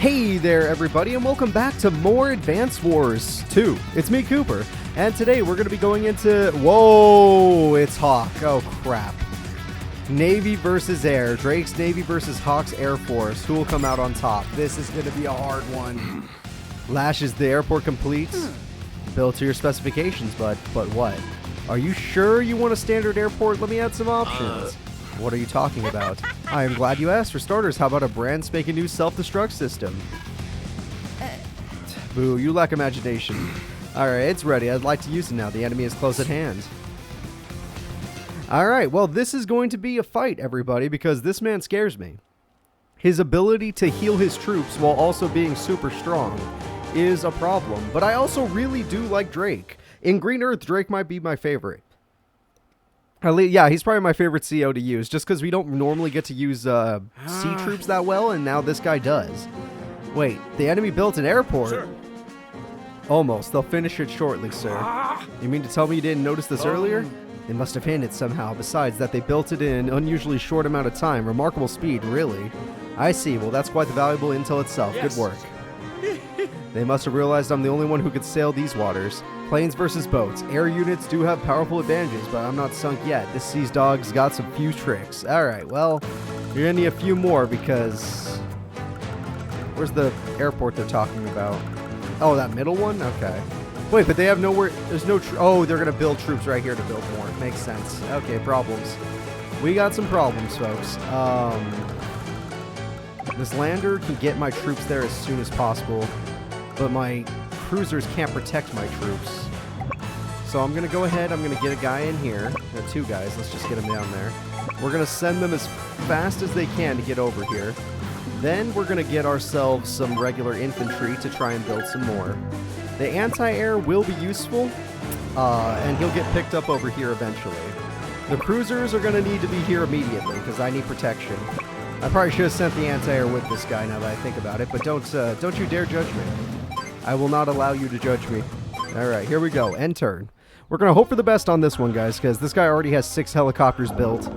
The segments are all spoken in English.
Hey there, everybody, and welcome back to more Advance Wars 2. It's me, Cooper, and today we're going to be going into... Whoa, it's Hawk. Oh, crap. Navy versus Air. Drake's Navy versus Hawk's Air Force. Who will come out on top? This is going to be a hard one. Lash, is the airport complete? Built to your specifications, but what? Are you sure you want a standard airport? Let me add some options. What are you talking about? I am glad you asked. For starters, how about a brand spanking new self-destruct system? Boo, you lack imagination. Alright, it's ready. I'd like to use it now. The enemy is close at hand. Alright, well, this is going to be a fight, everybody, because this man scares me. His ability to heal his troops while also being super strong is a problem. But I also really do like Drake. In Green Earth, Drake might be my favorite. Yeah, he's probably my favorite CO to use, just because we don't normally get to use sea troops that well, and now this guy does. Wait, the enemy built an airport? Sure. Almost. They'll finish it shortly, sir. You mean to tell me you didn't notice this earlier? They must have hidden it somehow. Besides that, they built it in an unusually short amount of time. Remarkable speed, really. I see. Well, that's quite the valuable intel itself. Yes. Good work. They must have realized I'm the only one who could sail these waters. Planes versus boats. Air units do have powerful advantages, but I'm not sunk yet. This Seas Dog's got some few tricks. Alright, well, you're gonna need a few more because... Where's the airport they're talking about? Oh, that middle one? Okay. Wait, but they have nowhere... There's no... Oh, they're gonna build troops right here to build more. Makes sense. Okay, problems. We got some problems, folks. This lander can get my troops there as soon as possible, but my cruisers can't protect my troops. So I'm going to go ahead, I'm going to get a guy in here. Two guys, let's just get them down there. We're going to send them as fast as they can to get over here. Then we're going to get ourselves some regular infantry to try and build some more. The anti-air will be useful, and he'll get picked up over here eventually. The cruisers are going to need to be here immediately, because I need protection. I probably should have sent the anti-air with this guy now that I think about it, but don't you dare judge me. I will not allow you to judge me. Alright, here we go. End turn. We're going to hope for the best on this one, guys, because this guy already has 6 helicopters built.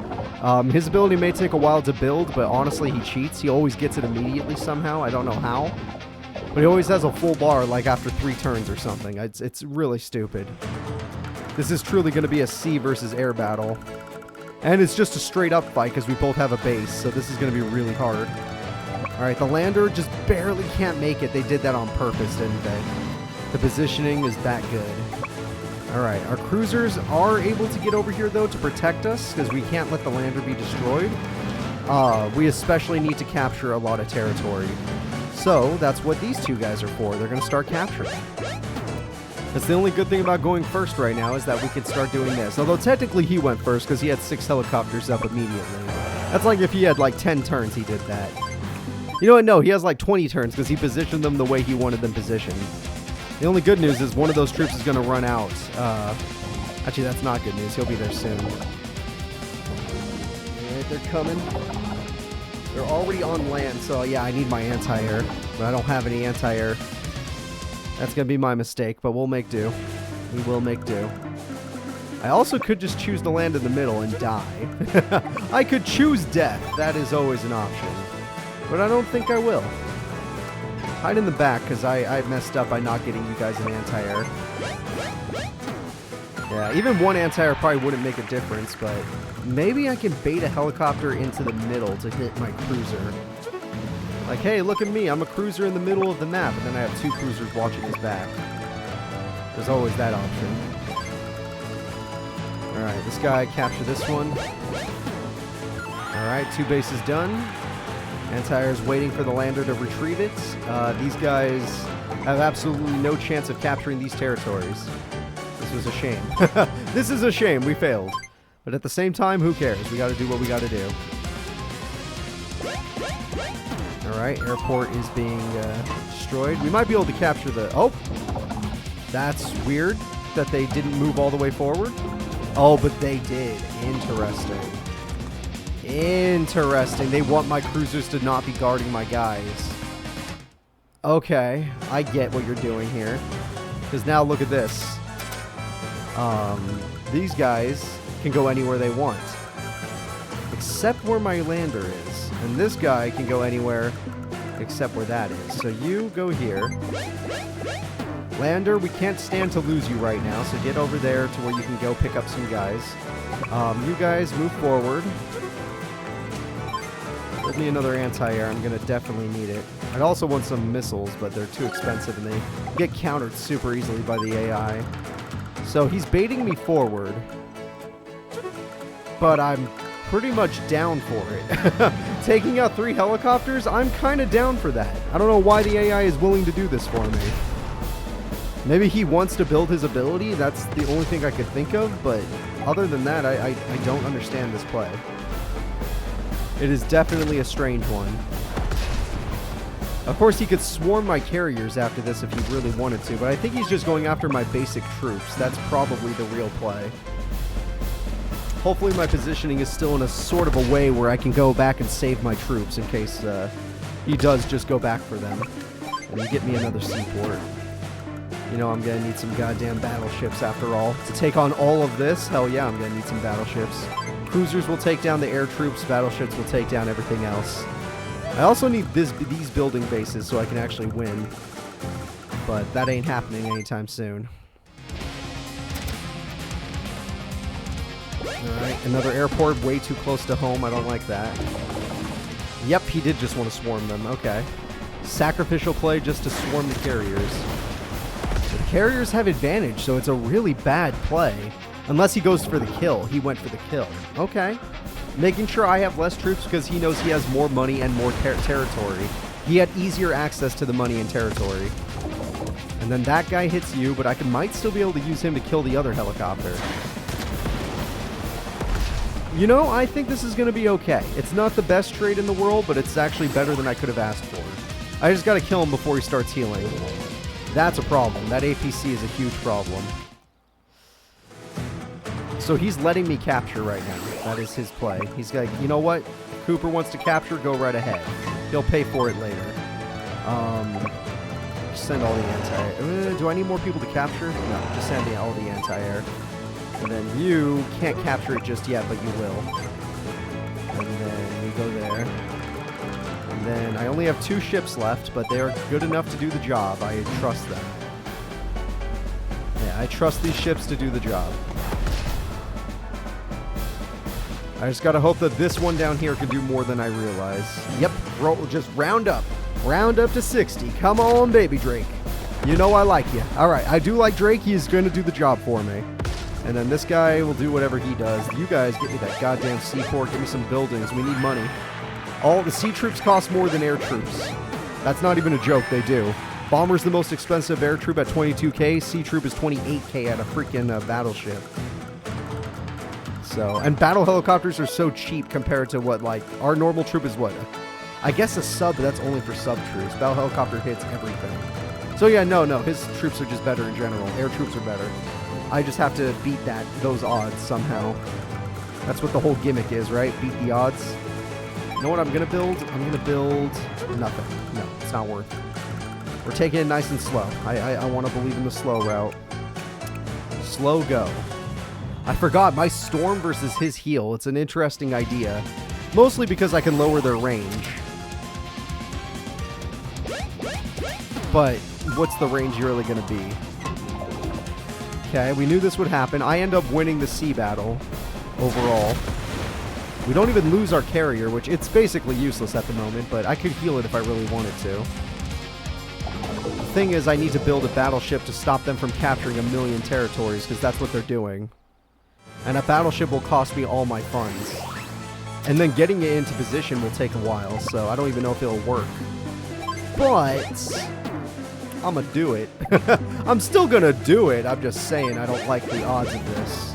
His ability may take a while to build, but honestly, he cheats. He always gets it immediately somehow. I don't know how. But he always has a full bar, like, after 3 turns or something. It's really stupid. This is truly going to be a sea versus air battle. And it's just a straight-up fight, because we both have a base, so this is going to be really hard. Alright, the lander just barely can't make it. They did that on purpose, didn't they? The positioning is that good. Alright, our cruisers are able to get over here, though, to protect us, because we can't let the lander be destroyed. We especially need to capture a lot of territory. So, that's what these two guys are for. They're going to start capturing. That's the only good thing about going first right now, is that we can start doing this. Although, technically, he went first, because he had 6 helicopters up immediately. That's like if he had, like, 10 turns, he did that. You know what? No, he has like 20 turns because he positioned them the way he wanted them positioned. The only good news is one of those troops is going to run out. Actually, that's not good news. He'll be there soon. Alright, they're coming. They're already on land, so yeah, I need my anti-air. But I don't have any anti-air. That's going to be my mistake, but we'll make do. We will make do. I also could just choose to land in the middle and die. I could choose death. That is always an option. But I don't think I will. Hide in the back, because I messed up by not getting you guys an anti-air. Yeah, even one anti-air probably wouldn't make a difference, but maybe I can bait a helicopter into the middle to hit my cruiser. Like, hey, look at me, I'm a cruiser in the middle of the map, and then I have 2 cruisers watching his back. There's always that option. Alright, this guy, capture this one. Alright, 2 bases done. Anti-air is waiting for the lander to retrieve it. These guys have absolutely no chance of capturing these territories. This was a shame. This is a shame. We failed. But at the same time, who cares? We got to do what we got to do. Alright, airport is being destroyed. We might be able to capture the... Oh! That's weird that they didn't move all the way forward. Oh, but they did. Interesting. Interesting. They want my cruisers to not be guarding my guys. Okay, I get what you're doing here. Because now look at this. These guys can go anywhere they want. Except where my lander is. And this guy can go anywhere except where that is. So you go here. Lander, we can't stand to lose you right now, so get over there to where you can go pick up some guys. You guys move forward. Give me another anti-air. I'm going to definitely need it. I'd also want some missiles, but they're too expensive and they get countered super easily by the AI. So he's baiting me forward, but I'm pretty much down for it. Taking out 3 helicopters, I'm kind of down for that. I don't know why the AI is willing to do this for me. Maybe he wants to build his ability. That's the only thing I could think of, but other than that, I don't understand this play. It is definitely a strange one. Of course, he could swarm my carriers after this if he really wanted to, but I think he's just going after my basic troops. That's probably the real play. Hopefully my positioning is still in a sort of a way where I can go back and save my troops in case he does just go back for them. And you get me another seaport. You know, I'm going to need some goddamn battleships after all. To take on all of this, hell yeah, I'm going to need some battleships. Cruisers will take down the air troops, battleships will take down everything else. I also need these building bases so I can actually win. But that ain't happening anytime soon. Alright, another airport way too close to home. I don't like that. Yep, he did just want to swarm them. Okay. Sacrificial play just to swarm the carriers. The carriers have advantage, so it's a really bad play. Unless he goes for the kill. He went for the kill. Okay. Making sure I have less troops because he knows he has more money and more territory. He had easier access to the money and territory. And then that guy hits you, but I might still be able to use him to kill the other helicopter. You know, I think this is going to be okay. It's not the best trade in the world, but it's actually better than I could have asked for. I just got to kill him before he starts healing. That's a problem. That APC is a huge problem. So he's letting me capture right now. That is his play. He's like, you know what? Cooper wants to capture, go right ahead. He'll pay for it later. Send all the anti-air. Do I need more people to capture? No, just send all the anti-air. And then you can't capture it just yet, but you will. And then we go there. And then I only have 2 ships left, but they are good enough to do the job. I trust them. Yeah, I trust these ships to do the job. I just gotta hope that this one down here can do more than I realize. Yep, just round up. Round up to 60. Come on, baby Drake. You know I like you. Alright, I do like Drake. He is going to do the job for me. And then this guy will do whatever he does. You guys get me that goddamn seaport. Give me some buildings. We need money. All the sea troops cost more than air troops. That's not even a joke. They do. Bomber's the most expensive air troop at 22k. Sea troop is 28k at a freaking battleship. So, and battle helicopters are so cheap compared to what, like, our normal troop is what? I guess a sub, but that's only for sub troops. Battle helicopter hits everything. So yeah, no, his troops are just better in general. Air troops are better. I just have to beat those odds somehow. That's what the whole gimmick is, right? Beat the odds. You know what I'm going to build? I'm going to build nothing. No, it's not worth it. We're taking it nice and slow. I want to believe in the slow route. Slow go. I forgot, my storm versus his heal. It's an interesting idea. Mostly because I can lower their range. But what's the range really going to be? Okay, we knew this would happen. I end up winning the sea battle overall. We don't even lose our carrier, which it's basically useless at the moment, but I could heal it if I really wanted to. The thing is, I need to build a battleship to stop them from capturing 1,000,000 territories, because that's what they're doing. And a battleship will cost me all my funds. And then getting it into position will take a while, so I don't even know if it'll work. But I'm gonna do it. I'm still gonna do it. I'm just saying I don't like the odds of this.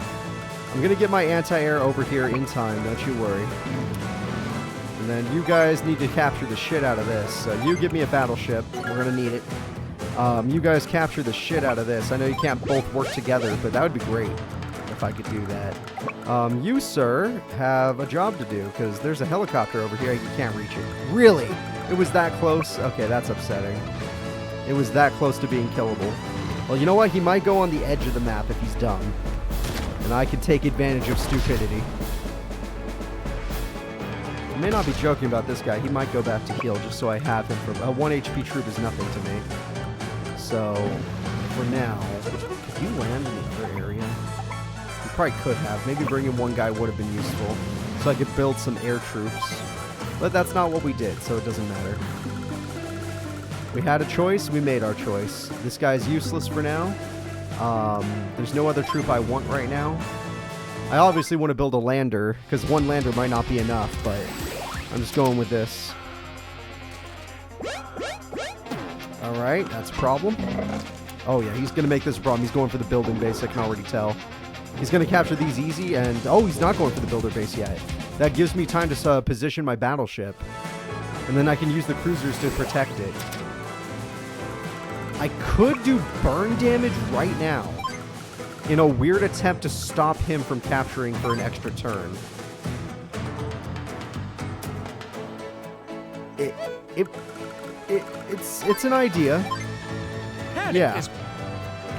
I'm gonna get my anti-air over here in time, don't you worry. And then you guys need to capture the shit out of this. So you give me a battleship. We're gonna need it. You guys capture the shit out of this. I know you can't both work together, but that would be great if I could do that. You, sir, have a job to do, because there's a helicopter over here. You can't reach it. Really? It was that close? Okay, that's upsetting. It was that close to being killable. Well, you know what? He might go on the edge of the map if he's dumb. And I can take advantage of stupidity. I may not be joking about this guy. He might go back to heal just so I have him for... A 1 HP troop is nothing to me. So, for now... Could you land in the other area? You probably could have. Maybe bringing one guy would have been useful. So I could build some air troops. But that's not what we did, so it doesn't matter. We had a choice. We made our choice. This guy's useless for now. There's no other troop I want right now. I obviously want to build a lander, because one lander might not be enough, but I'm just going with this. Alright, that's a problem. Oh yeah, he's going to make this a problem. He's going for the building base, I can already tell. He's going to capture these easy, and... Oh, he's not going for the builder base yet. That gives me time to position my battleship. And then I can use the cruisers to protect it. I could do burn damage right now in a weird attempt to stop him from capturing for an extra turn. It's an idea.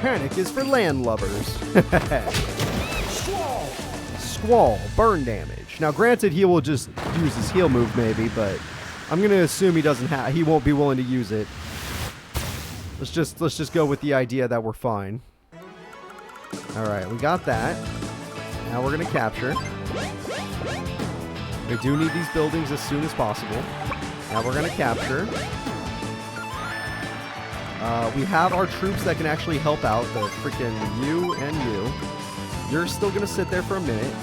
Panic is for land lovers. Squall, burn damage. Now, granted, he will just use his heal move maybe, but I'm gonna assume he won't be willing to use it. Let's just go with the idea that we're fine. Alright, we got that. Now we're going to capture. We do need these buildings as soon as possible. Now we're going to capture. We have our troops that can actually help out. The freaking you and you. You're still going to sit there for a minute.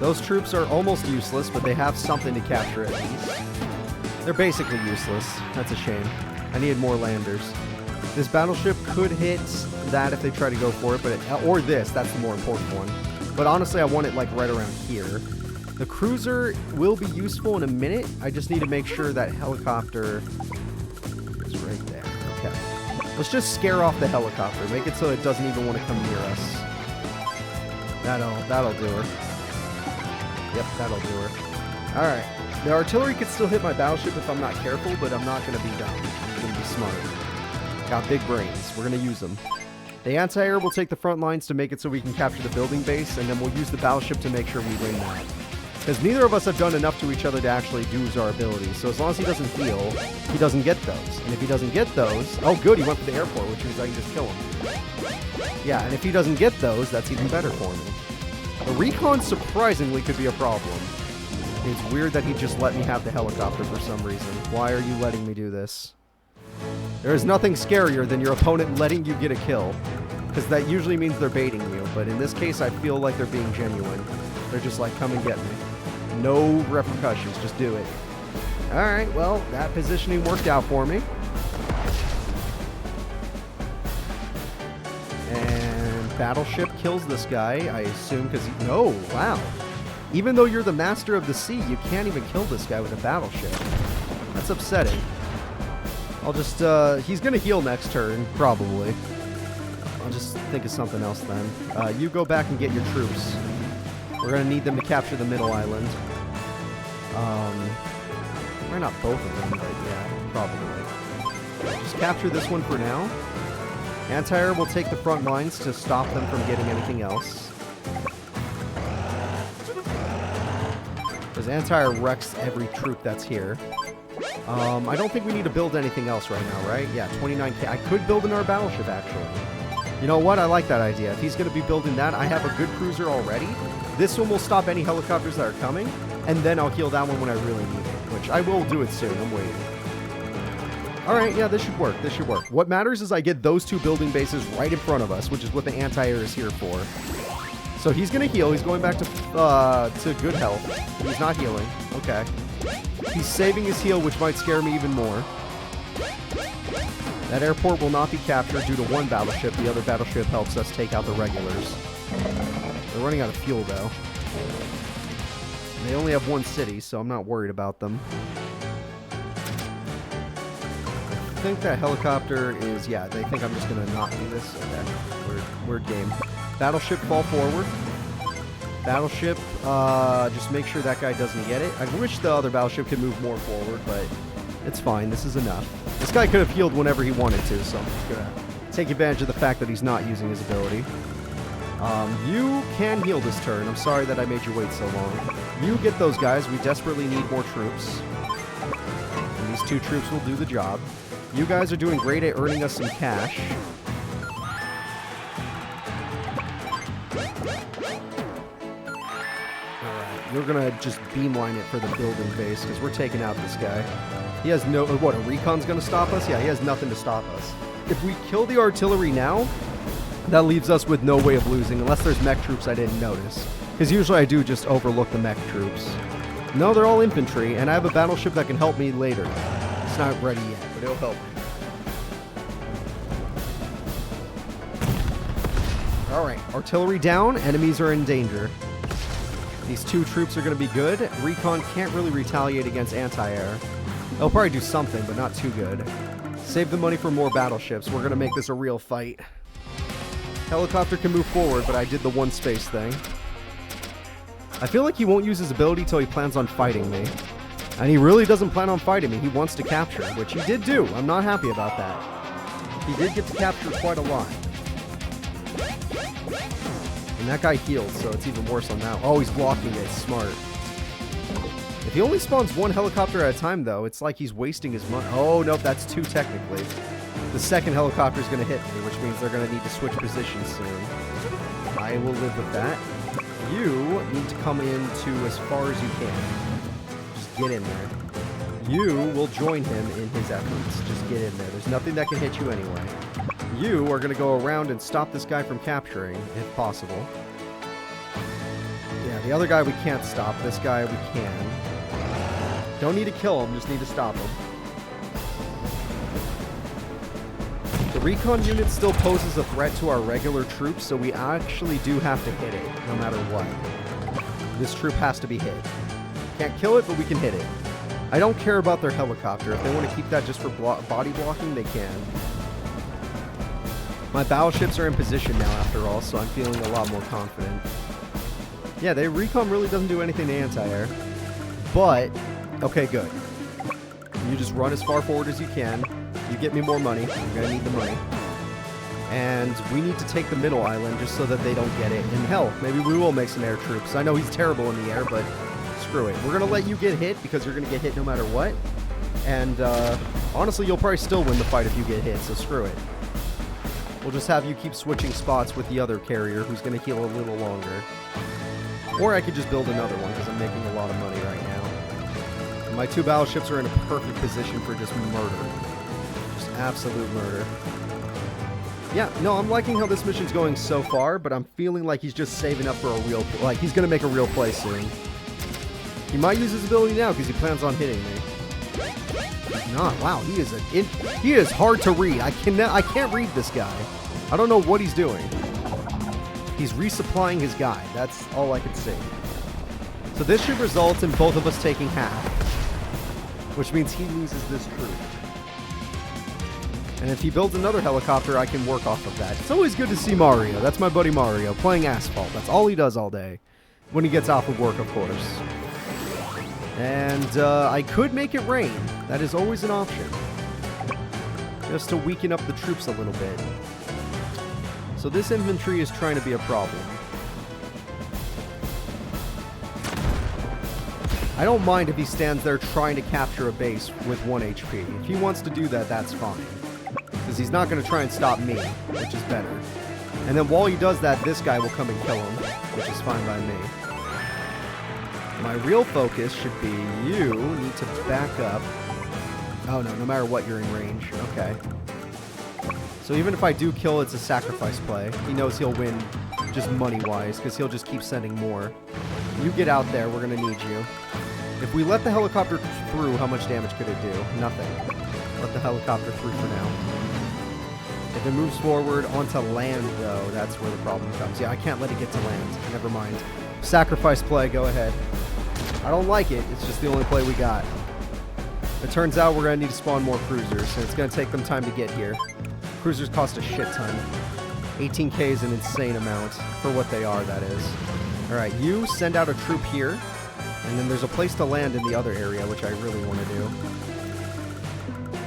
Those troops are almost useless, but they have something to capture at least. They're basically useless. That's a shame. I needed more landers. This battleship could hit that if they try to go for it, or this. That's the more important one. But honestly, I want it like right around here. The cruiser will be useful in a minute. I just need to make sure that helicopter is right there. Okay. Let's just scare off the helicopter. Make it so it doesn't even want to come near us. That'll do her. Yep, that'll do her. All right. The artillery could still hit my battleship if I'm not careful, but I'm not going to be dumb. I'm going to be smart. Got big brains. We're going to use them. The anti-air will take the front lines to make it so we can capture the building base, and then we'll use the battleship to make sure we win that. Because neither of us have done enough to each other to actually use our abilities. So as long as he doesn't heal, he doesn't get those. And if he doesn't get those... Oh, good, he went for the airport, which means I can just kill him. Yeah, and if he doesn't get those, that's even better for me. The recon, surprisingly, could be a problem. It's weird that he just let me have the helicopter for some reason. Why are you letting me do this? There is nothing scarier than your opponent letting you get a kill. Because that usually means they're baiting you. But in this case, I feel like they're being genuine. They're just like, come and get me. No repercussions, just do it. Alright, well, that positioning worked out for me. And battleship kills this guy, I assume, because he... No, wow. Even though you're the master of the sea, you can't even kill this guy with a battleship. That's upsetting. I'll just, he's gonna heal next turn, probably. I'll just think of something else then. You go back and get your troops. We're gonna need them to capture the middle island. Why not both of them, but yeah, probably. Just capture this one for now. Anti-air will take the front lines to stop them from getting anything else. Because anti-air wrecks every troop that's here. I don't think we need to build anything else right now, right? Yeah, 29k. I could build another battleship, actually. You know what? I like that idea. If he's going to be building that, I have a good cruiser already. This one will stop any helicopters that are coming, and then I'll heal that one when I really need it, which I will do it soon. I'm waiting. Alright, yeah, this should work. This should work. What matters is I get those two building bases right in front of us, which is what the anti-air is here for. So he's going to heal. He's going back to good health. He's not healing. Okay. He's saving his heal, which might scare me even more. That airport will not be captured due to one battleship. The other battleship helps us take out the regulars. They're running out of fuel, though. They only have one city, so I'm not worried about them. I think that helicopter is... Yeah, they think I'm just going to not do this. Okay. Weird game. Battleship, fall forward. Battleship, just make sure that guy doesn't get it. I wish the other battleship could move more forward, but it's fine. This is enough. This guy could have healed whenever he wanted to, so I'm just going to take advantage of the fact that he's not using his ability. You can heal this turn. I'm sorry that I made you wait so long. You get those guys. We desperately need more troops. And these 2 troops will do the job. You guys are doing great at earning us some cash. Alright, you're gonna just beamline it for the building base, because we're taking out this guy. He has no... What, a recon's gonna stop us? Yeah, he has nothing to stop us. If we kill the artillery now, that leaves us with no way of losing, unless there's mech troops I didn't notice. Because usually I do just overlook the mech troops. No, they're all infantry, and I have a battleship that can help me later. It's not ready yet, but it'll help me. Alright, artillery down, enemies are in danger. These 2 troops are going to be good. Recon can't really retaliate against anti-air. They'll probably do something, but not too good. Save the money for more battleships. We're going to make this a real fight. Helicopter can move forward, but I did the 1 space thing. I feel like he won't use his ability till he plans on fighting me. And he really doesn't plan on fighting me. He wants to capture, which he did do. I'm not happy about that. He did get to capture quite a lot. And that guy healed, so it's even worse on that. Oh, he's blocking it. Smart. If he only spawns 1 helicopter at a time, though, it's like he's wasting his money. Oh, nope, that's 2 technically. The second helicopter is going to hit me, which means they're going to need to switch positions soon. I will live with that. You need to come in to as far as you can. Just get in there. You will join him in his efforts. Just get in there. There's nothing that can hit you anyway. You are going to go around and stop this guy from capturing, if possible. Yeah, the other guy we can't stop. This guy we can. Don't need to kill him, just need to stop him. The recon unit still poses a threat to our regular troops, so we actually do have to hit it, no matter what. This troop has to be hit. Can't kill it, but we can hit it. I don't care about their helicopter. If they want to keep that just for body blocking, they can. My battleships are in position now, after all, so I'm feeling a lot more confident. Yeah, the recon really doesn't do anything to anti-air. But, okay, good. You just run as far forward as you can. You get me more money. I'm going to need the money. And we need to take the middle island just so that they don't get it. And hell, maybe we will make some air troops. I know he's terrible in the air, but screw it. We're going to let you get hit because you're going to get hit no matter what. And honestly, you'll probably still win the fight if you get hit, so screw it. We'll just have you keep switching spots with the other carrier who's going to heal a little longer. Or I could just build another one because I'm making a lot of money right now. My 2 battleships are in a perfect position for just murder. Just absolute murder. Yeah, no, I'm liking how this mission's going so far, but I'm feeling like he's just saving up for a real... Like, he's going to make a real play soon. He might use his ability now because he plans on hitting me. He's not. Wow, he is hard to read. I can't read this guy. I don't know what he's doing. He's resupplying his guy. That's all I can see. So this should result in both of us taking half, which means he loses this troop. And if he builds another helicopter, I can work off of that. It's always good to see Mario. That's my buddy Mario, playing asphalt. That's all he does all day. When he gets off of work, of course. And I could make it rain. That is always an option. Just to weaken up the troops a little bit. So this infantry is trying to be a problem. I don't mind if he stands there trying to capture a base with 1 HP. If he wants to do that, that's fine. Because he's not going to try and stop me, which is better. And then while he does that, this guy will come and kill him, which is fine by me. My real focus should be you need to back up. Oh no, no matter what, you're in range. Okay. So even if I do kill, it's a sacrifice play. He knows he'll win just money-wise, because he'll just keep sending more. You get out there, we're going to need you. If we let the helicopter through, how much damage could it do? Nothing. Let the helicopter through for now. If it moves forward onto land, though, that's where the problem comes. Yeah, I can't let it get to land. Never mind. Sacrifice play, go ahead. I don't like it. It's just the only play we got. It turns out we're going to need to spawn more cruisers, and it's going to take them time to get here. Cruisers cost a shit ton. 18k is an insane amount for what they are, that is. Alright, you send out a troop here, and then there's a place to land in the other area, which I really want to do.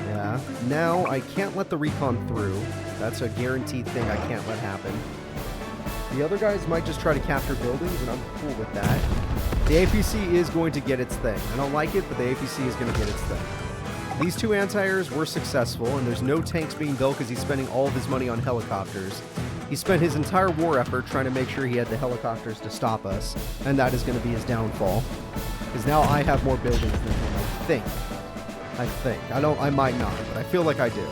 Yeah. Now, I can't let the recon through. That's a guaranteed thing I can't let happen. The other guys might just try to capture buildings, and I'm cool with that. The APC is going to get its thing. I don't like it, but the APC is going to get its thing. These two anti-airs were successful, and there's no tanks being built because he's spending all of his money on helicopters. He spent his entire war effort trying to make sure he had the helicopters to stop us, and that is going to be his downfall. Because now I have more buildings than him, I think. I might not, but I feel like I do.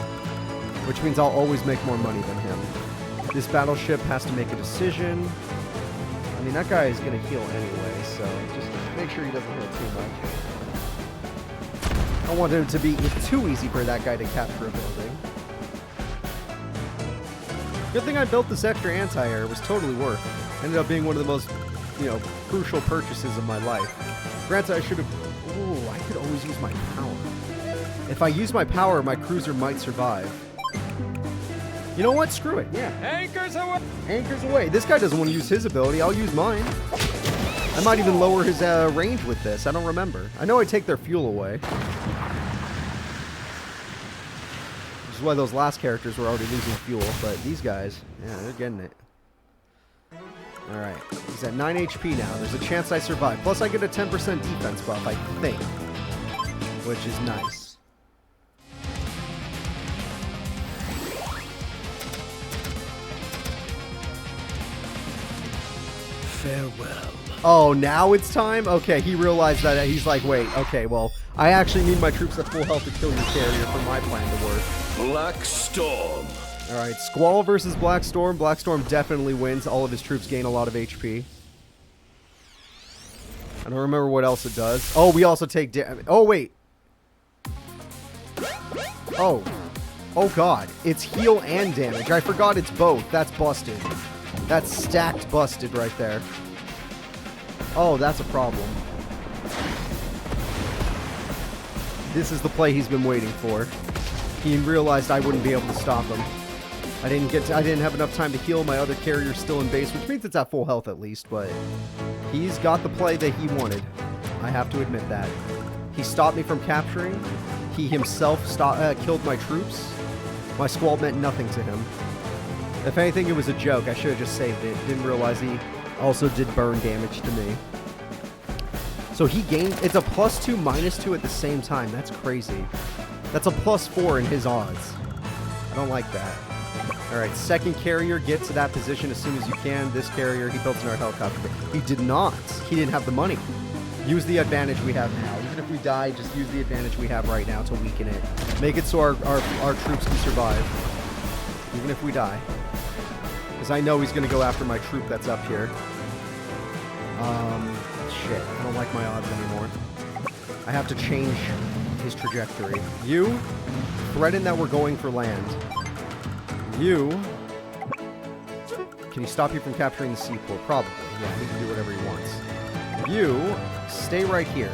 Which means I'll always make more money than him. This battleship has to make a decision. I mean, that guy is going to heal anyway, so just make sure he doesn't heal too much. I don't want it to be too easy for that guy to capture a building. Good thing I built this extra anti-air. It was totally worth it. Ended up being one of the most, crucial purchases of my life. Granted, I should have... Ooh, I could always use my power. If I use my power, my cruiser might survive. You know what? Screw it. Yeah. Anchors away! Anchors away. This guy doesn't want to use his ability. I'll use mine. I might even lower his range with this. I don't remember. I know I take their fuel away. Which is why those last characters were already losing fuel. But these guys, yeah, they're getting it. Alright. He's at 9 HP now. There's a chance I survive. Plus I get a 10% defense buff, I think. Which is nice. Farewell. Oh, now it's time? Okay, he realized that. He's like, wait, okay, well, I actually need my troops at full health to kill your carrier for my plan to work. Black Storm. Alright, Squall versus Black Storm. Black Storm definitely wins. All of his troops gain a lot of HP. I don't remember what else it does. Oh, we also take damage. Oh, wait. Oh. Oh, God. It's heal and damage. I forgot it's both. That's busted. That's stacked busted right there. Oh, that's a problem. This is the play he's been waiting for. He realized I wouldn't be able to stop him. I didn't have enough time to heal. My other carrier's still in base, which means it's at full health at least, but he's got the play that he wanted. I have to admit that. He stopped me from capturing. He himself killed my troops. My squall meant nothing to him. If anything, it was a joke. I should have just saved it. Didn't realize he also did burn damage to me. So he gained... It's a +2, -2 at the same time. That's crazy. That's a +4 in his odds. I don't like that. Alright, second carrier, get to that position as soon as you can. This carrier, he built another helicopter. He did not. He didn't have the money. Use the advantage we have now. Even if we die, just use the advantage we have right now to weaken it. Make it so our troops can survive. Even if we die. Because I know he's going to go after my troop that's up here. Shit. I don't like my odds anymore. I have to change his trajectory. You, threaten that we're going for land. You, can he stop you from capturing the seaport? Probably. Yeah, he can do whatever he wants. You, stay right here.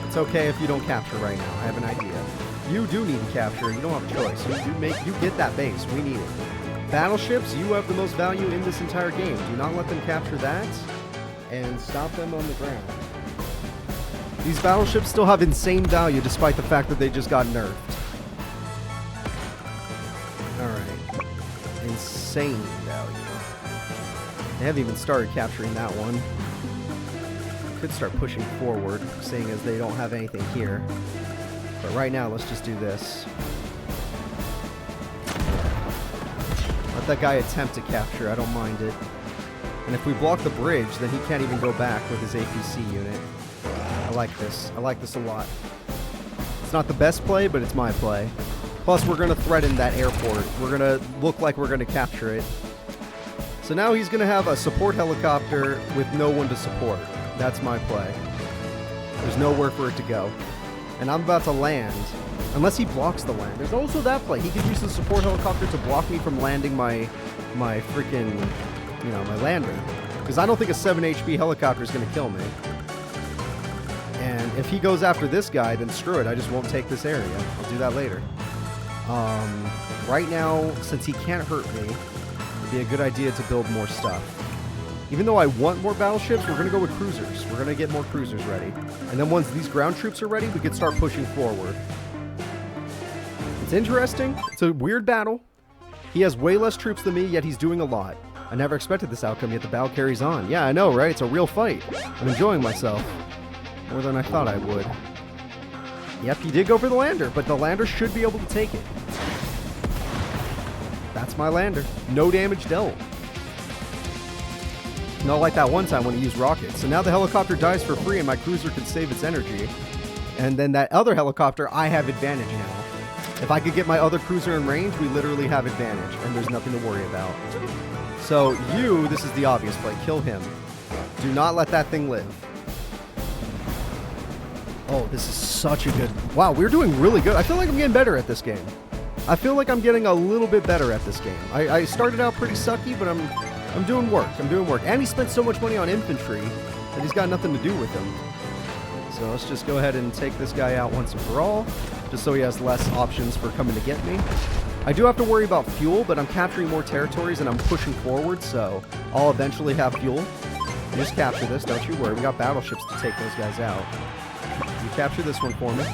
It's okay if you don't capture right now. I have an idea. You do need to capture. You don't have a choice. You get that base. We need it. Battleships, you have the most value in this entire game. Do not let them capture that, and stop them on the ground. These battleships still have insane value despite the fact that they just got nerfed. Alright. Insane value. They haven't even started capturing that one. Could start pushing forward, seeing as they don't have anything here. But right now, let's just do this. Let that guy attempt to capture. I don't mind it. And if we block the bridge, then he can't even go back with his APC unit. I like this. I like this a lot. It's not the best play, but it's my play. Plus, we're going to threaten that airport. We're going to look like we're going to capture it. So now he's going to have a support helicopter with no one to support. That's my play. There's nowhere for it to go. And I'm about to land. Unless he blocks the land. There's also that play. He could use the support helicopter to block me from landing my freaking, my lander. Because I don't think a 7 HP helicopter is going to kill me. And if he goes after this guy, then screw it. I just won't take this area. I'll do that later. Right now, since he can't hurt me, it'd be a good idea to build more stuff. Even though I want more battleships, we're going to go with cruisers. We're going to get more cruisers ready. And then once these ground troops are ready, we can start pushing forward. It's interesting. It's a weird battle. He has way less troops than me, yet he's doing a lot. I never expected this outcome, yet the battle carries on. Yeah, I know, right? It's a real fight. I'm enjoying myself. More than I thought I would. Yep, he did go for the lander, but the lander should be able to take it. That's my lander. No damage dealt. Not like that one time when he used rockets. So now the helicopter dies for free and my cruiser can save its energy. And then that other helicopter, I have advantage now. If I could get my other cruiser in range, we literally have advantage, and there's nothing to worry about. So you, this is the obvious play, kill him. Do not let that thing live. Oh, this is such a good... Wow, we're doing really good. I feel like I'm getting better at this game. I feel like I'm getting a little bit better at this game. I started out pretty sucky, but I'm doing work. I'm doing work. And he spent so much money on infantry that he's got nothing to do with him. So let's just go ahead and take this guy out once and for all, just so he has less options for coming to get me. I do have to worry about fuel, but I'm capturing more territories and I'm pushing forward, so I'll eventually have fuel. Just capture this, don't you worry. We got battleships to take those guys out. You capture this one for me.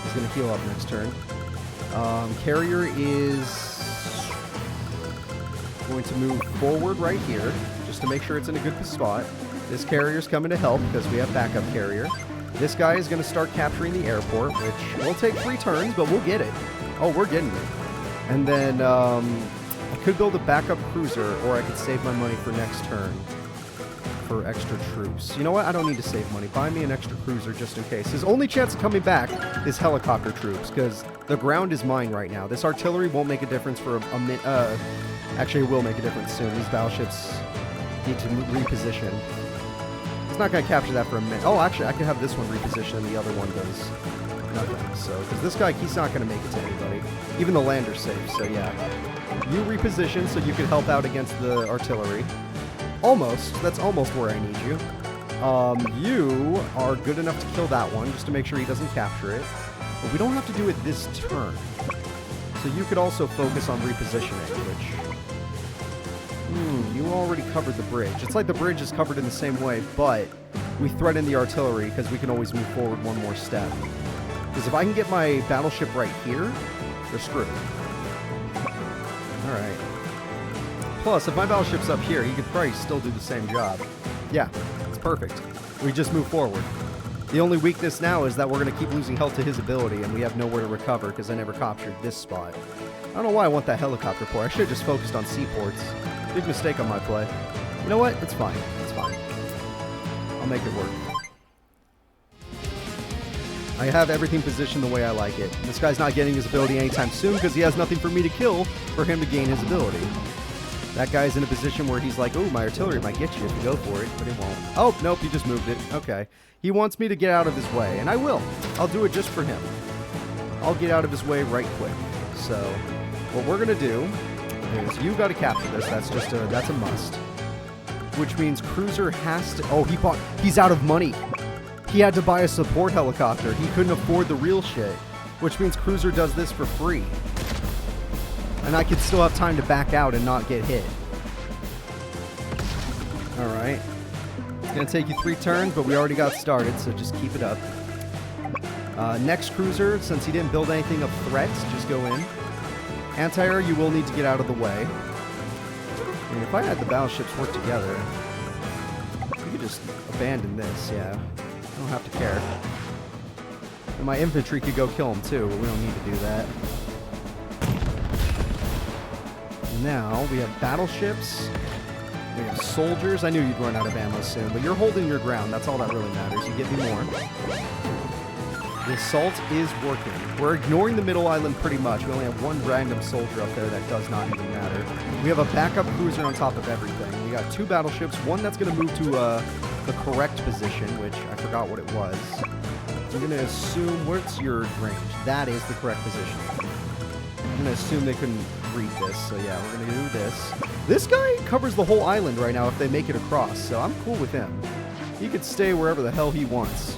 He's going to heal up next turn. Carrier is going to move forward right here, just to make sure it's in a good spot. This carrier's coming to help because we have backup carrier. This guy is going to start capturing the airport, which will take 3 turns, but we'll get it. Oh, we're getting it. And then I could build a backup cruiser, or I could save my money for next turn for extra troops. You know what? I don't need to save money. Buy me an extra cruiser just in case. His only chance of coming back is helicopter troops, because the ground is mine right now. This artillery won't make a difference for a minute. Actually, it will make a difference soon. These battleships need to reposition. It's not going to capture that for a minute. Oh, actually, I can have this one reposition and the other one does nothing. So, because this guy, he's not going to make it to anybody. Even the lander's safe, so yeah. You reposition so you can help out against the artillery. Almost. That's almost where I need you. You are good enough to kill that one, just to make sure he doesn't capture it. But we don't have to do it this turn. So you could also focus on repositioning, which... you already covered the bridge. It's like the bridge is covered in the same way, but we threaten the artillery because we can always move forward one more step. Because if I can get my battleship right here, they're screwed. Alright. Plus, if my battleship's up here, he could probably still do the same job. Yeah, it's perfect. We just move forward. The only weakness now is that we're going to keep losing health to his ability, and we have nowhere to recover because I never captured this spot. I don't know why I want that helicopter port. I should have just focused on seaports. Big mistake on my play. You know what? It's fine. It's fine. I'll make it work. I have everything positioned the way I like it. This guy's not getting his ability anytime soon because he has nothing for me to kill for him to gain his ability. That guy's in a position where he's like, oh, my artillery might get you if you go for it, but it won't. Oh, nope, he just moved it. Okay. He wants me to get out of his way, and I will. I'll do it just for him. I'll get out of his way right quick. So, what we're going to do is you got to capture this. That's a must. Which means cruiser has to... Oh, he's out of money. He had to buy a support helicopter. He couldn't afford the real shit. Which means cruiser does this for free. And I could still have time to back out and not get hit. Alright. It's going to take you 3 turns, but we already got started, so just keep it up. Next cruiser, since he didn't build anything of threat, just go in. Anti-air, you will need to get out of the way. And if I had the battleships work together, we could just abandon this, yeah. I don't have to care. And my infantry could go kill him too, but we don't need to do that. Now, we have battleships. We have soldiers. I knew you'd run out of ammo soon, but you're holding your ground. That's all that really matters. You get me more. The assault is working. We're ignoring the middle island pretty much. We only have 1 random soldier up there that does not even matter. We have a backup cruiser on top of everything. We got 2 battleships. One that's going to move to the correct position, which I forgot what it was. I'm going to assume... What's your range? That is the correct position. I'm going to assume they couldn't read this. So yeah, we're going to do this. This guy covers the whole island right now if they make it across. So I'm cool with him. He could stay wherever the hell he wants.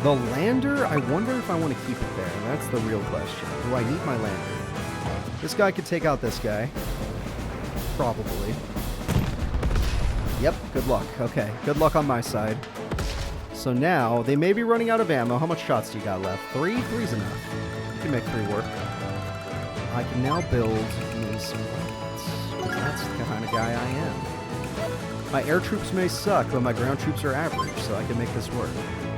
The lander, I wonder if I want to keep it there. That's the real question. Do I need my lander? This guy could take out this guy. Probably. Yep, good luck. Okay, good luck on my side. So now, they may be running out of ammo. How much shots do you got left? 3? 3's enough. You can make 3 work. I can now build me some rockets. 'Cause that's the kind of guy I am. My air troops may suck, but my ground troops are average, so I can make this work.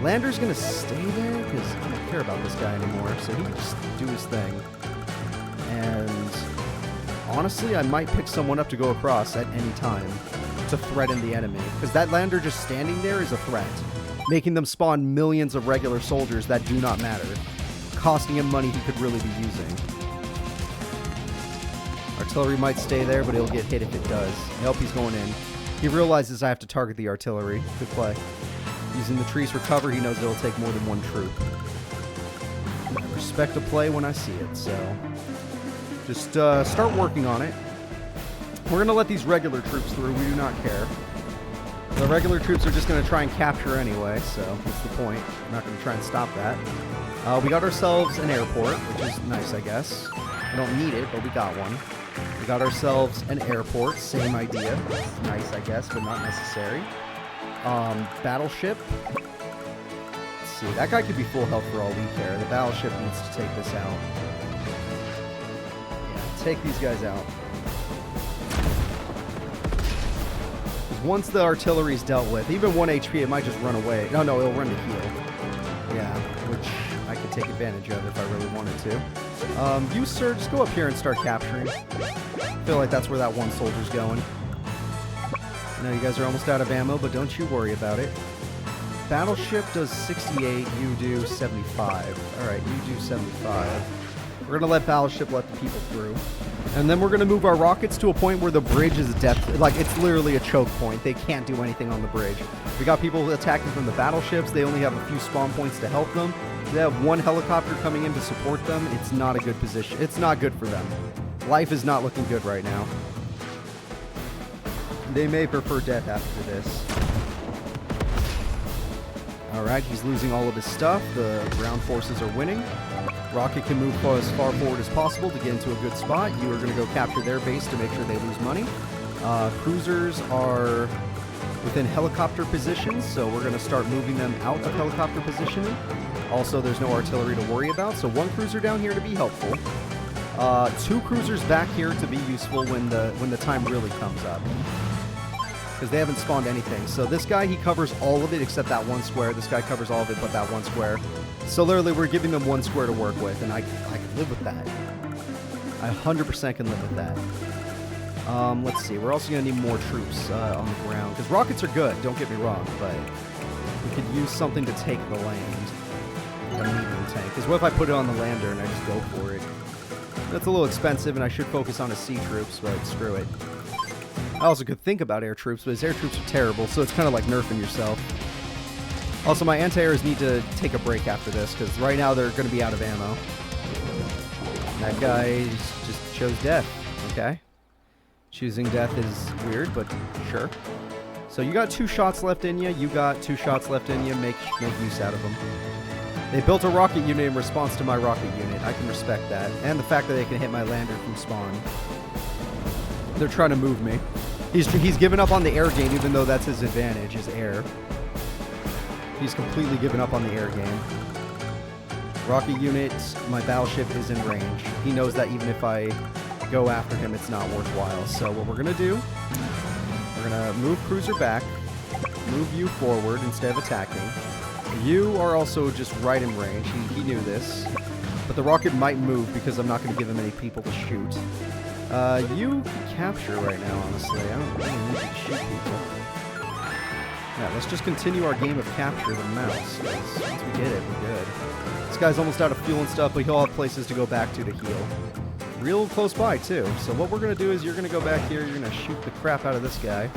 Lander's gonna stay there, because I don't care about this guy anymore, so he can just do his thing. And honestly, I might pick someone up to go across at any time to threaten the enemy, because that Lander just standing there is a threat, making them spawn millions of regular soldiers that do not matter, costing him money he could really be using. Artillery might stay there, but it'll get hit if it does. Nope, he's going in. He realizes I have to target the artillery. Good play. Using the trees for cover, he knows it'll take more than one troop. I respect a play when I see it, so just start working on it. We're going to let these regular troops through. We do not care. The regular troops are just going to try and capture anyway, so what's the point? I'm not going to try and stop that. We got ourselves an airport, which is nice, I guess. We don't need it, but we got one. We got ourselves an airport. Same idea. Nice, I guess, but not necessary. Battleship. Let's see. That guy could be full health for all we care. The battleship needs to take this out. Yeah, take these guys out. Once the artillery is dealt with, even 1 HP, it might just run away. No, it'll run to heal. Yeah, which I could take advantage of if I really wanted to. You, sir, just go up here and start capturing. I feel like that's where that one soldier's going. I know you guys are almost out of ammo, but don't you worry about it. Battleship does 68, you do 75. Alright, you do 75. We're going to let Battleship let the people through. And then we're going to move our rockets to a point where the bridge is like, it's literally a choke point. They can't do anything on the bridge. We got people attacking from the battleships. They only have a few spawn points to help them. They have one helicopter coming in to support them. It's not a good position. It's not good for them. Life is not looking good right now. They may prefer death after this. Alright, he's losing all of his stuff. The ground forces are winning. Rocket can move as far forward as possible to get into a good spot. You are going to go capture their base to make sure they lose money. Cruisers are within helicopter positions, so we're going to start moving them out of helicopter positioning. Also, there's no artillery to worry about, so 1 cruiser down here to be helpful. 2 cruisers back here to be useful when the time really comes up. Because they haven't spawned anything. So this guy, he covers all of it except that 1 square. This guy covers all of it but that 1 square. So literally, we're giving them 1 square to work with, and I can live with that. I 100% can live with that. Let's see. We're also going to need more troops on the ground. Because rockets are good, don't get me wrong, but we could use something to take the land. A medium tank. Because what if I put it on the lander and I just go for it? That's a little expensive, and I should focus on his sea troops, but screw it. I also could think about air troops, but his air troops are terrible, so it's kind of like nerfing yourself. Also, my anti-airs need to take a break after this, because right now they're going to be out of ammo. That guy just chose death. Okay. Choosing death is weird, but sure. So you got 2 shots left in you. You got 2 shots left in you. Make use out of them. They built a rocket unit in response to my rocket unit. I can respect that. And the fact that they can hit my lander from spawn. They're trying to move me. He's given up on the air game, even though that's his advantage, is air. He's completely given up on the air game. Rocket unit, my battleship is in range. He knows that even if I go after him, it's not worthwhile. So what we're going to do, we're going to move cruiser back, move you forward instead of attacking. You are also just right in range. He knew this. But the rocket might move because I'm not going to give him any people to shoot. You can capture right now, honestly. I don't really need to shoot people. Yeah, let's just continue our game of capture the mouse. Once we get it, we're good. This guy's almost out of fuel and stuff, but he'll have places to go back to heal. Real close by, too. So what we're going to do is you're going to go back here, you're going to shoot the crap out of this guy.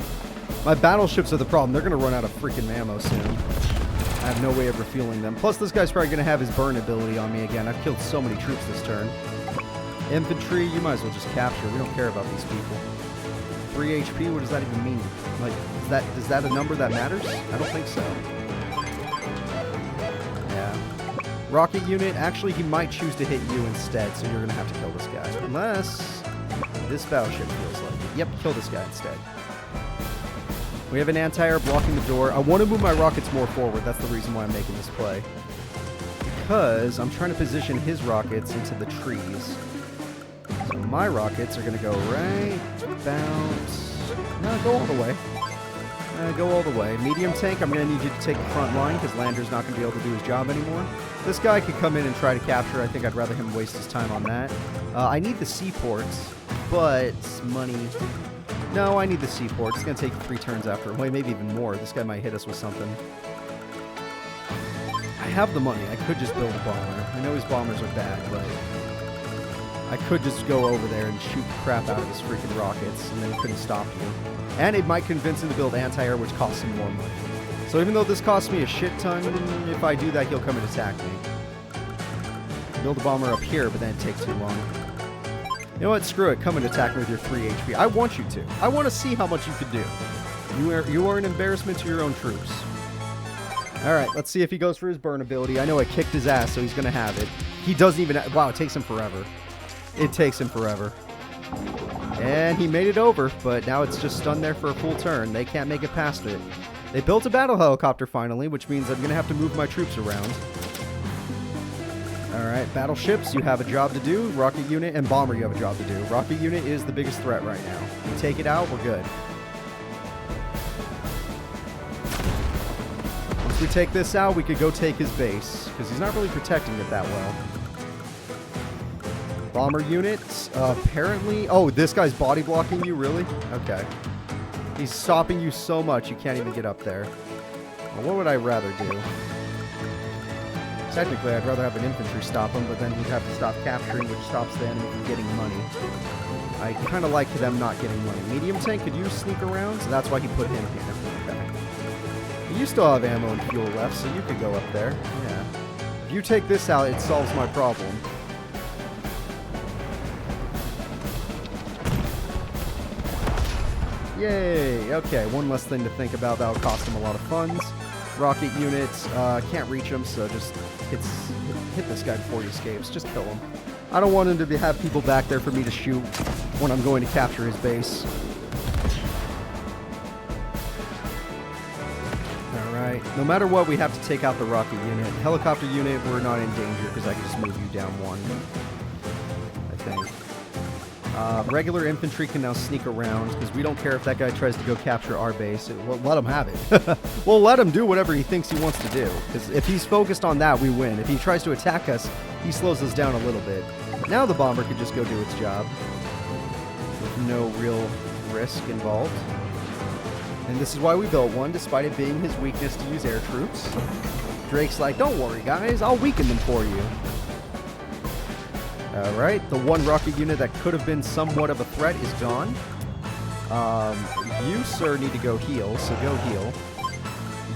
My battleships are the problem. They're going to run out of freaking ammo soon. I have no way of refueling them. Plus, this guy's probably going to have his burn ability on me again. I've killed so many troops this turn. Infantry, you might as well just capture. We don't care about these people. 3 HP, what does that even mean? Like, is that a number that matters? I don't think so. Yeah. Rocket unit, actually, he might choose to hit you instead, so you're going to have to kill this guy. Unless this battleship feels like it. Yep, kill this guy instead. We have an anti-air blocking the door. I want to move my rockets more forward. That's the reason why I'm making this play. Because I'm trying to position his rockets into the trees. So my rockets are going to go right, bounce. No, go all the way. Go all the way. Medium tank, I'm going to need you to take the front line because Lander's not going to be able to do his job anymore. This guy could come in and try to capture. I think I'd rather him waste his time on that. I need the seaports, but money. No, I need the seaport. It's going to take 3 turns after. Wait, maybe even more. This guy might hit us with something. I have the money. I could just build a bomber. I know his bombers are bad, but I could just go over there and shoot the crap out of his freaking rockets, and then he couldn't stop you. And it might convince him to build anti-air, which costs him more money. So even though this costs me a shit ton, if I do that, he'll come and attack me. Build a bomber up here, but then it takes too long. You know what? Screw it. Come and attack me with your 3 HP. I want you to. I want to see how much you can do. You are an embarrassment to your own troops. Alright, let's see if he goes for his burn ability. I know I kicked his ass, so he's going to have it. He doesn't even... Wow, it takes him forever. It takes him forever. And he made it over, but now it's just stunned there for a full turn. They can't make it past it. They built a battle helicopter finally, which means I'm going to have to move my troops around. Alright, battleships, you have a job to do. Rocket unit and bomber, you have a job to do. Rocket unit is the biggest threat right now. You take it out, we're good. Once we take this out, we could go take his base, because he's not really protecting it that well. Bomber units, apparently... Oh, this guy's body blocking you, really? Okay. He's stopping you so much you can't even get up there. Well, what would I rather do? Technically, I'd rather have an infantry stop him, but then he'd have to stop capturing, which stops the enemy from getting money. I kind of like them not getting money. Medium tank, could you sneak around? So that's why he put him here. Okay. You still have ammo and fuel left, so you could go up there. Yeah. If you take this out, it solves my problem. Yay! Okay, one less thing to think about. That'll cost him a lot of funds. Rocket units, can't reach him, so just hit this guy before he escapes. Just kill him. I don't want him to have people back there for me to shoot when I'm going to capture his base. Alright, no matter what, we have to take out the rocket unit. Helicopter unit, we're not in danger because I can just move you down one, I think. Regular infantry can now sneak around because we don't care if that guy tries to go capture our base. We'll let him have it. We'll let him do whatever he thinks he wants to do. Because if he's focused on that, we win. If he tries to attack us, he slows us down a little bit. Now the bomber could just go do its job with no real risk involved. And this is why we built one, despite it being his weakness to use air troops. Drake's like, don't worry, guys. I'll weaken them for you. Alright, the one rocket unit that could have been somewhat of a threat is gone. You, sir, need to go heal, so go heal.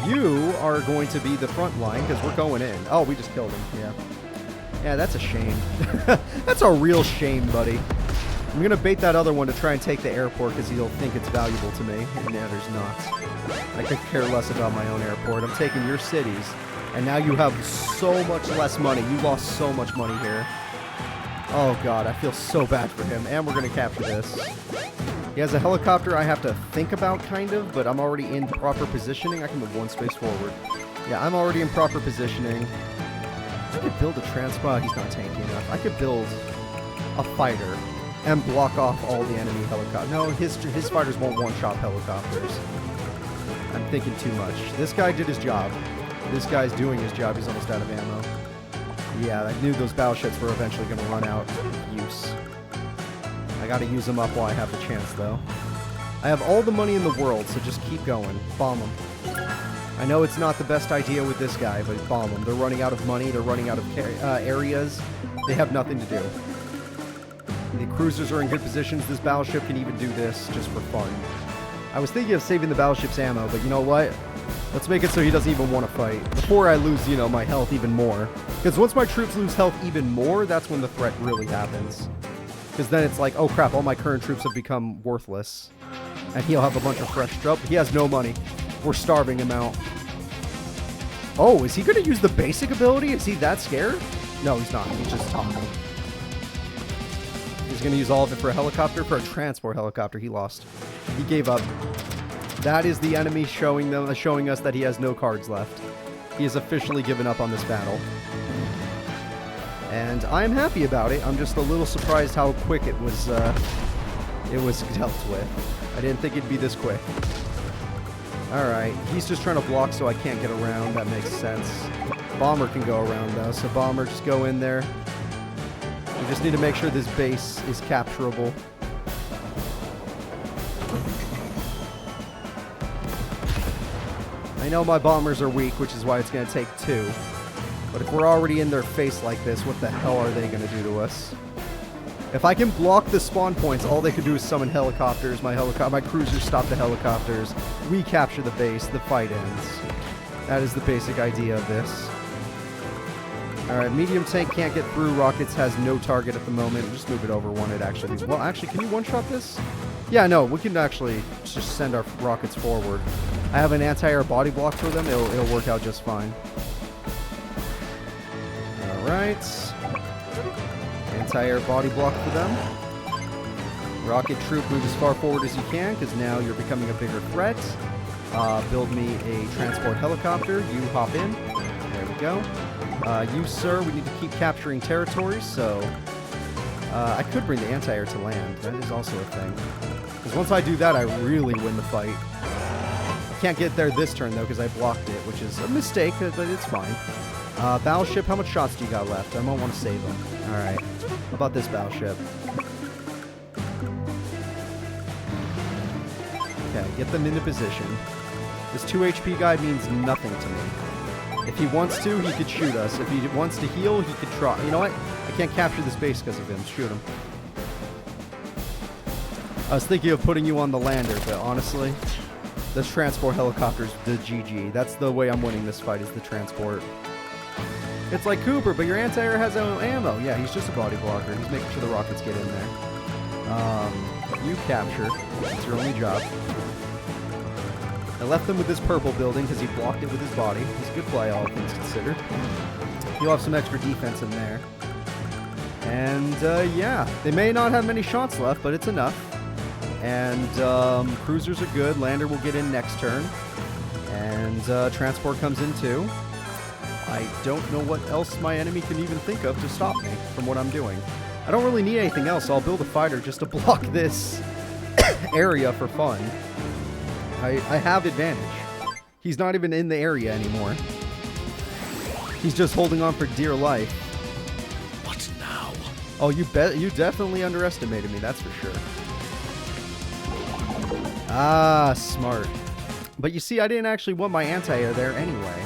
You are going to be the front line, because we're going in. Oh, we just killed him, yeah. Yeah, that's a shame. That's a real shame, buddy. I'm going to bait that other one to try and take the airport, because he'll think it's valuable to me. And now there's not. I could care less about my own airport. I'm taking your cities, and now you have so much less money. You lost so much money here. Oh god, I feel so bad for him. And we're going to capture this. He has a helicopter I have to think about, kind of, but I'm already in proper positioning. I can move one space forward. Yeah, I'm already in proper positioning. I could build a transport. He's not tanky enough. I could build a fighter and block off all the enemy helicopters. No, his fighters won't one-shot helicopters. I'm thinking too much. This guy did his job. This guy's doing his job. He's almost out of ammo. Yeah, I knew those battleships were eventually going to run out of use. I got to use them up while I have the chance, though. I have all the money in the world, so just keep going. Bomb them. I know it's not the best idea with this guy, but bomb them. They're running out of money. They're running out of areas. They have nothing to do. The cruisers are in good positions. This battleship can even do this just for fun. I was thinking of saving the battleship's ammo, but you know what? Let's make it so he doesn't even want to fight. Before I lose, you know, my health even more. Because once my troops lose health even more, that's when the threat really happens. Because then it's like, oh crap, all my current troops have become worthless. And he'll have a bunch of fresh troops. He has no money. We're starving him out. Oh, is he going to use the basic ability? Is he that scared? No, he's not. He's just talking. He's going to use all of it for a helicopter. For a transport helicopter, he lost. He gave up. That is the enemy showing us that he has no cards left. He has officially given up on this battle. And I'm happy about it. I'm just a little surprised how quick it was dealt with. I didn't think it'd be this quick. Alright, he's just trying to block so I can't get around. That makes sense. Bomber can go around though, so Bomber, just go in there. We just need to make sure this base is capturable. I know my bombers are weak, which is why it's going to take 2. But if we're already in their face like this, what the hell are they going to do to us? If I can block the spawn points, all they could do is summon helicopters. My cruisers stop the helicopters. We capture the base. The fight ends. That is the basic idea of this. Alright, medium tank can't get through. Rockets has no target at the moment. Just move it over one. It actually... Well, actually, can you one-shot this? Yeah, no, we can actually just send our rockets forward. I have an anti-air body block for them. It'll work out just fine. Alright. Anti-air body block for them. Rocket troop, move as far forward as you can, because now you're becoming a bigger threat. Build me a transport helicopter. You hop in. There we go. You, sir, we need to keep capturing territories, so... I could bring the anti-air to land. That is also a thing. Because once I do that, I really win the fight. I can't get there this turn, though, because I blocked it, which is a mistake, but it's fine. Battleship, how much shots do you got left? I might want to save them. Alright. How about this battleship? Okay, get them into position. This 2 HP guy means nothing to me. If he wants to, he could shoot us. If he wants to heal, he could try. You know what? I can't capture this base because of him. Shoot him. I was thinking of putting you on the lander, but honestly, this transport helicopter's the GG. That's the way I'm winning this fight, is the transport. It's like Cooper, but your anti-air has no ammo. Yeah, he's just a body blocker. He's making sure the rockets get in there. You capture. It's your only job. I left them with this purple building because he blocked it with his body. It's a good play, all things considered. You'll have some extra defense in there. And, yeah. They may not have many shots left, but it's enough. And, cruisers are good. Lander will get in next turn. And, transport comes in too. I don't know what else my enemy can even think of to stop me from what I'm doing. I don't really need anything else, so I'll build a fighter just to block this area for fun. I have advantage. He's not even in the area anymore. He's just holding on for dear life. What now? Oh, you definitely underestimated me, that's for sure. Ah, smart. But you see, I didn't actually want my anti-air there anyway.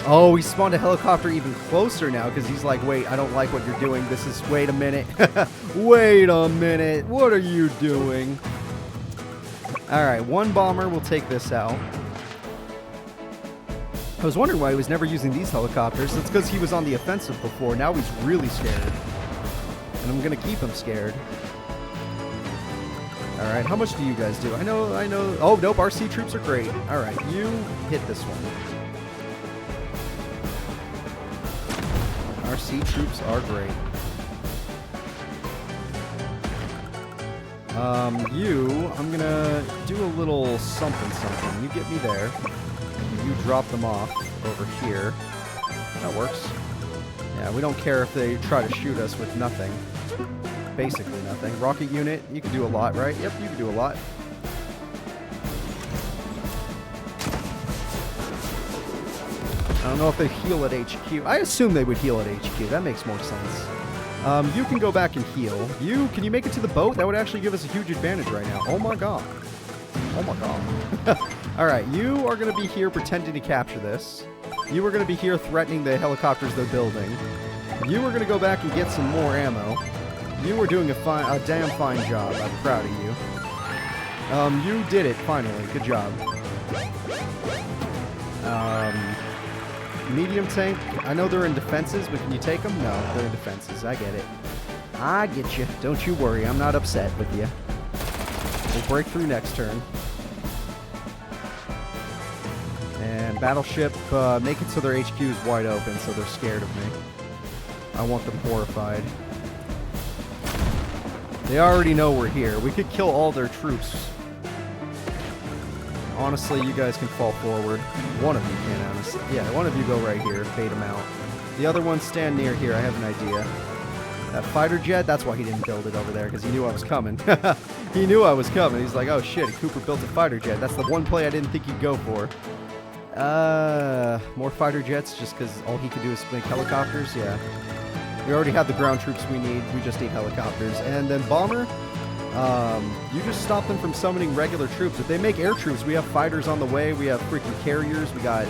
Oh, he spawned a helicopter even closer now because he's like, wait, I don't like what you're doing. This is, wait a minute. Wait a minute. What are you doing? Alright, one bomber will take this out. I was wondering why he was never using these helicopters. It's because he was on the offensive before. Now he's really scared. And I'm going to keep him scared. Alright, how much do you guys do? I know. Oh, nope, RC troops are great. Alright, you hit this one. RC troops are great. I'm gonna do a little something. You get me there. You drop them off over here. That works. Yeah, we don't care if they try to shoot us with nothing. Basically nothing. Rocket unit, you can do a lot, right? Yep, you can do a lot. I don't know if they heal at HQ. I assume they would heal at HQ. That makes more sense. You can go back and heal. Can you make it to the boat? That would actually give us a huge advantage right now. Oh my god. Oh my god. Alright, you are going to be here pretending to capture this. You are going to be here threatening the helicopters they're building. You are going to go back and get some more ammo. You are doing a damn fine job. I'm proud of you. You did it, finally. Good job. Medium tank, I know they're in defenses, but can you take them? No, they're in defenses. I get it. I get you. Don't you worry. I'm not upset with you. We'll break through next turn. And battleship, make it so their HQ is wide open, so they're scared of me. I want them horrified. They already know we're here. We could kill all their troops. Honestly, you guys can fall forward. One of you can, honestly. Yeah, one of you go right here, bait him out. The other one stand near here, I have an idea. That fighter jet, that's why he didn't build it over there, because he knew I was coming. He knew I was coming. He's like, oh shit, Cooper built a fighter jet. That's the one play I didn't think he'd go for. More fighter jets, just because all he could do is make helicopters? Yeah. We already have the ground troops we need. We just need helicopters. And then bomber, you just stop them from summoning regular troops. If they make air troops, we have fighters on the way. We have freaking carriers. We got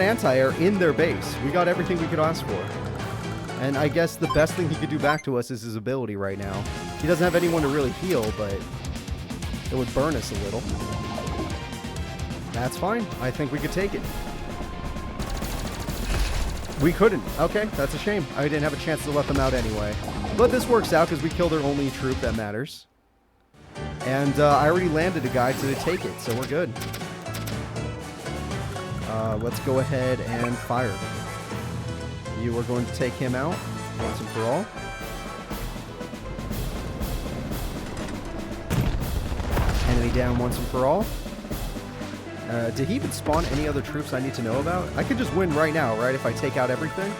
anti-air in their base. We got everything we could ask for. And I guess the best thing he could do back to us is his ability right now. He doesn't have anyone to really heal, but it would burn us a little. That's fine. I think we could take it. We couldn't. Okay, that's a shame. I didn't have a chance to let them out anyway. But this works out because we killed their only troop that matters. And I already landed a guy to take it, so we're good. Let's go ahead and fire. You are going to take him out once and for all. Enemy down once and for all. Did he even spawn any other troops I need to know about? I could just win right now, right, if I take out everything?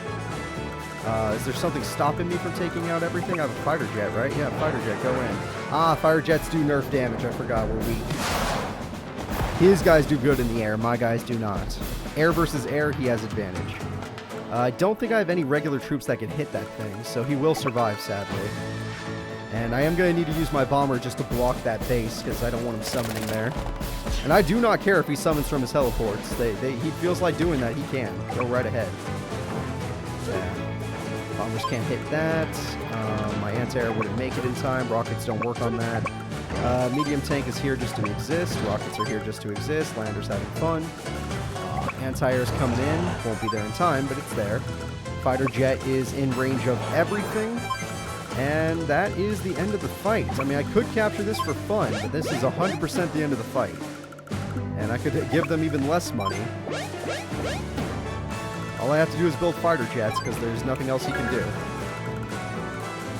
Is there something stopping me from taking out everything? I have a fighter jet, right? Yeah, fighter jet, go in. Ah, fighter jets do nerf damage. I forgot, we're weak. His guys do good in the air. My guys do not. Air versus air, he has advantage. I don't think I have any regular troops that can hit that thing, so he will survive, sadly. And I am going to need to use my bomber just to block that base, because I don't want him summoning there. And I do not care if he summons from his heliports. He feels like doing that, he can. Go right ahead. Yeah. Bombers can't hit that. My anti-air wouldn't make it in time. Rockets don't work on that. Medium tank is here just to exist. Rockets are here just to exist. Lander's having fun. Anti-air's coming in. Won't be there in time, but it's there. Fighter jet is in range of everything. And that is the end of the fight. I mean, I could capture this for fun, but this is 100% the end of the fight. And I could give them even less money. All I have to do is build fighter jets, because there's nothing else he can do.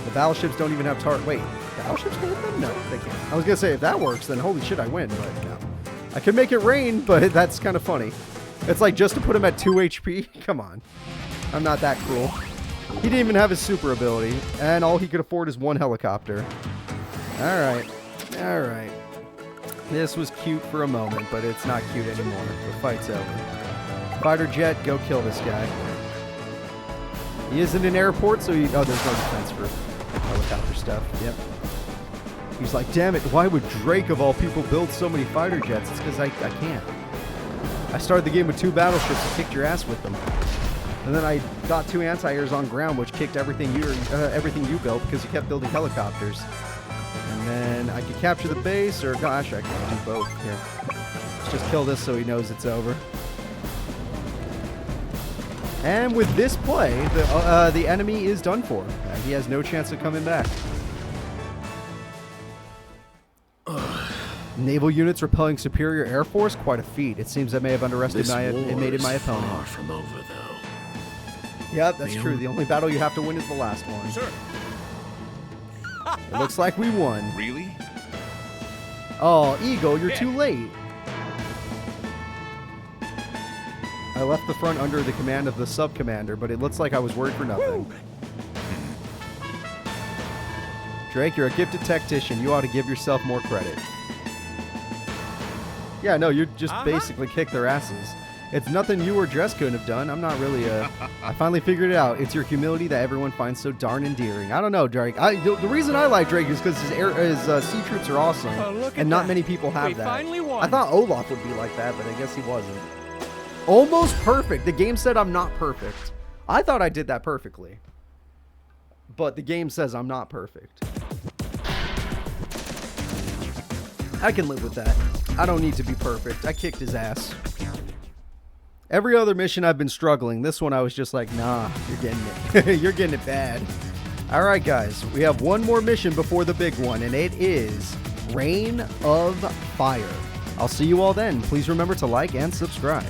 The battleships don't even have turret. Wait, battleships can hit them? No, they can't. I was going to say, if that works, then holy shit, I win, but no. I can make it rain, but that's kind of funny. It's like just to put him at 2 HP? Come on. I'm not that cruel. He didn't even have his super ability, and all he could afford is one helicopter. Alright. Alright. This was cute for a moment, but it's not cute anymore. The fight's over. Fighter jet, go kill this guy. He isn't in airport, so he... Oh, there's no defense for helicopter stuff. Yep. He's like, damn it, why would Drake, of all people, build so many fighter jets? It's because I can't. I started the game with 2 battleships and kicked your ass with them. And then I got 2 anti-airs on ground, which kicked everything you built because you kept building helicopters. And then I could capture the base, or gosh, I can do both. Here, let's just kill this so he knows it's over. And with this play, the enemy is done for. He has no chance of coming back. Naval units repelling superior air force? Quite a feat. It seems I may have underestimated my opponent. Far from over, though. Yep, that's true. The only battle you have to win is the last one. Sure. It looks like we won. Really? Oh, Eagle, you're too late. I left the front under the command of the sub-commander, but it looks like I was worried for nothing. Drake, you're a gifted tactician. You ought to give yourself more credit. Yeah, no, you just basically kicked their asses. It's nothing you or Dress couldn't have done. I'm not really I finally figured it out. It's your humility that everyone finds so darn endearing. I don't know, Drake. The reason I like Drake is because his sea troops are awesome. And not many people have that. I thought Olaf would be like that, but I guess he wasn't. Almost perfect. The game said I'm not perfect. I thought I did that perfectly. But the game says I'm not perfect. I can live with that. I don't need to be perfect. I kicked his ass. Every other mission I've been struggling. This one I was just like, nah, you're getting it. You're getting it bad. All right, guys. We have one more mission before the big one, and it is Reign of Fire. I'll see you all then. Please remember to like and subscribe.